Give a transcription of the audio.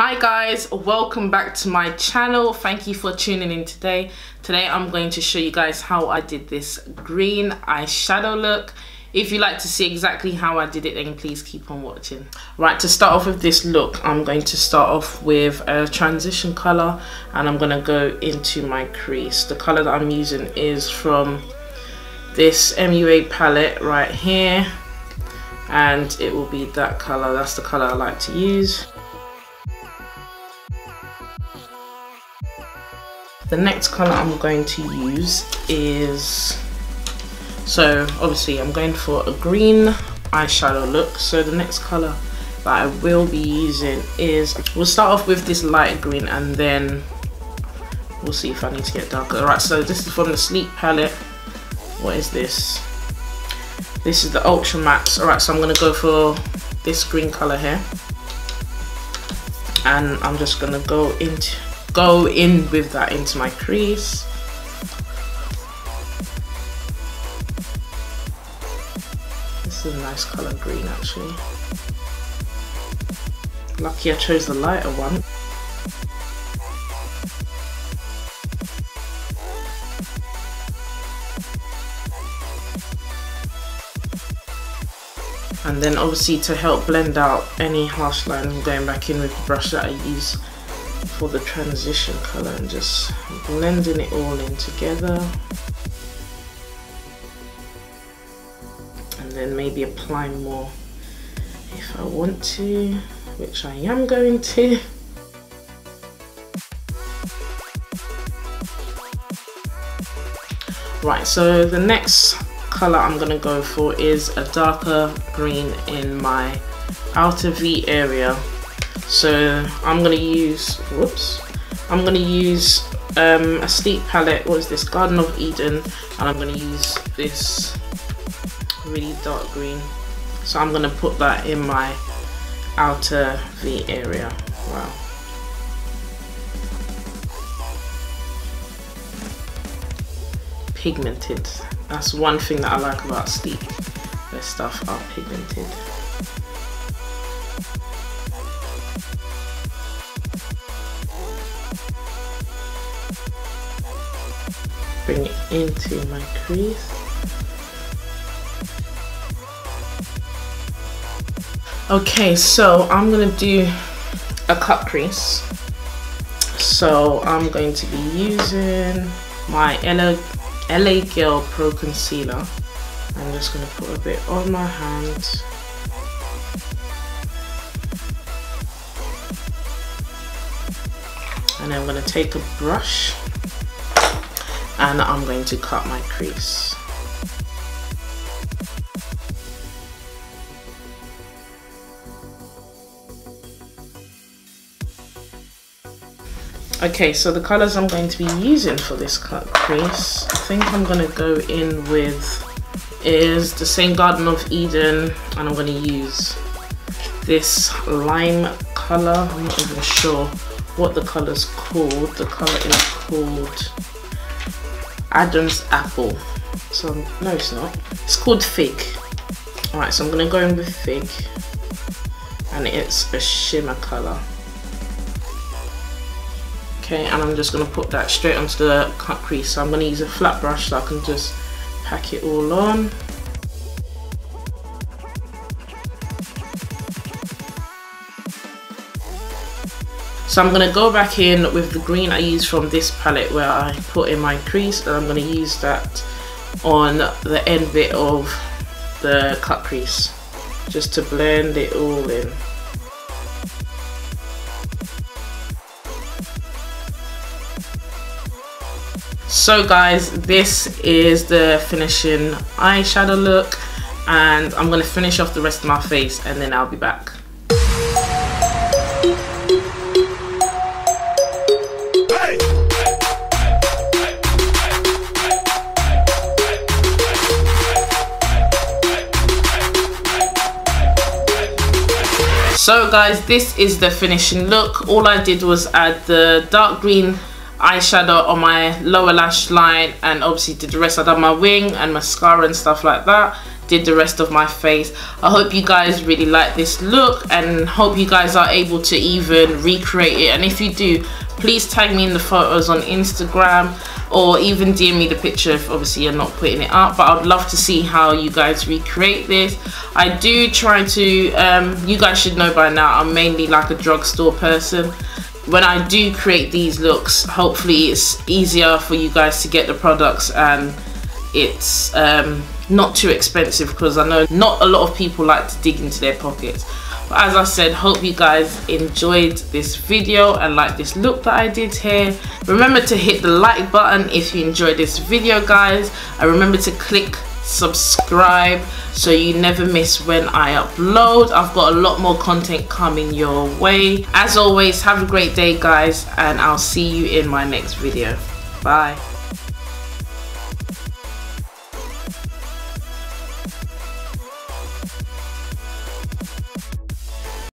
Hi guys, welcome back to my channel. Thank you for tuning in today. Today I'm going to show you guys how I did this green eyeshadow look. If you'd like to see exactly how I did it, then please keep on watching. Right, to start off with this look, I'm going to start off with a transition color and I'm going to go into my crease. The color that I'm using is from this MUA palette right here, and it will be that color. That's the color I like to use. The next color I'm going to use is, so obviously I'm going for a green eyeshadow look. So the next color that I will be using is, we'll start off with this light green and then we'll see if I need to get darker. Alright, so this is from the Sleep palette. What is this? This is the Ultra Max. Alright, so I'm going to go for this green color here. And I'm just going to go in with that into my crease. This is a nice color green actually. Lucky I chose the lighter one. And then obviously to help blend out any harsh line, I'm going back in with the brush that I use for the transition color and just blending it all in together, and then maybe apply more if I want to, which I am going to. Right, so the next color I'm going to go for is a darker green in my outer V area. So I'm going to use, a Sleep palette. What is this? Garden of Eden. And I'm going to use this really dark green. So I'm going to put that in my outer V area. Wow. Pigmented. That's one thing that I like about Sleep. Their stuff are pigmented. Bring it into my crease. Okay, so I'm gonna do a cut crease. So I'm going to be using my LA Girl Pro Concealer. I'm just gonna put a bit on my hand. And I'm gonna take a brush and I'm going to cut my crease. Okay, so the colors I'm going to be using for this cut crease, I think I'm going to go in with is the same Garden of Eden, and I'm going to use this lime color. I'm not even sure what the color's called. The color is called Adam's Apple. So no, it's not. It's called Fig. Alright, so I'm gonna go in with Fig, and it's a shimmer color. Okay, and I'm just gonna put that straight onto the cut crease. So I'm gonna use a flat brush so I can just pack it all on. So I'm going to go back in with the green I used from this palette where I put in my crease, and I'm going to use that on the end bit of the cut crease just to blend it all in. So guys, this is the finishing eyeshadow look, and I'm going to finish off the rest of my face and then I'll be back. So guys, this is the finishing look. All I did was add the dark green eyeshadow on my lower lash line, and obviously did the rest. I done my wing and mascara and stuff like that. did the rest of my face. I hope you guys really like this look and hope you guys are able to even recreate it, and if you do, please tag me in the photos on Instagram or even DM me the picture if obviously you're not putting it up, but I'd love to see how you guys recreate this. I do try to, you guys should know by now, I'm mainly like a drugstore person. When I do create these looks, hopefully it's easier for you guys to get the products and it's not too expensive, because I know not a lot of people like to dig into their pockets. But as I said, hope you guys enjoyed this video and like this look that I did here. Remember to hit the like button if you enjoyed this video, guys, and remember to click subscribe so you never miss when I upload. I've got a lot more content coming your way. As always, have a great day, guys, and I'll see you in my next video. Bye.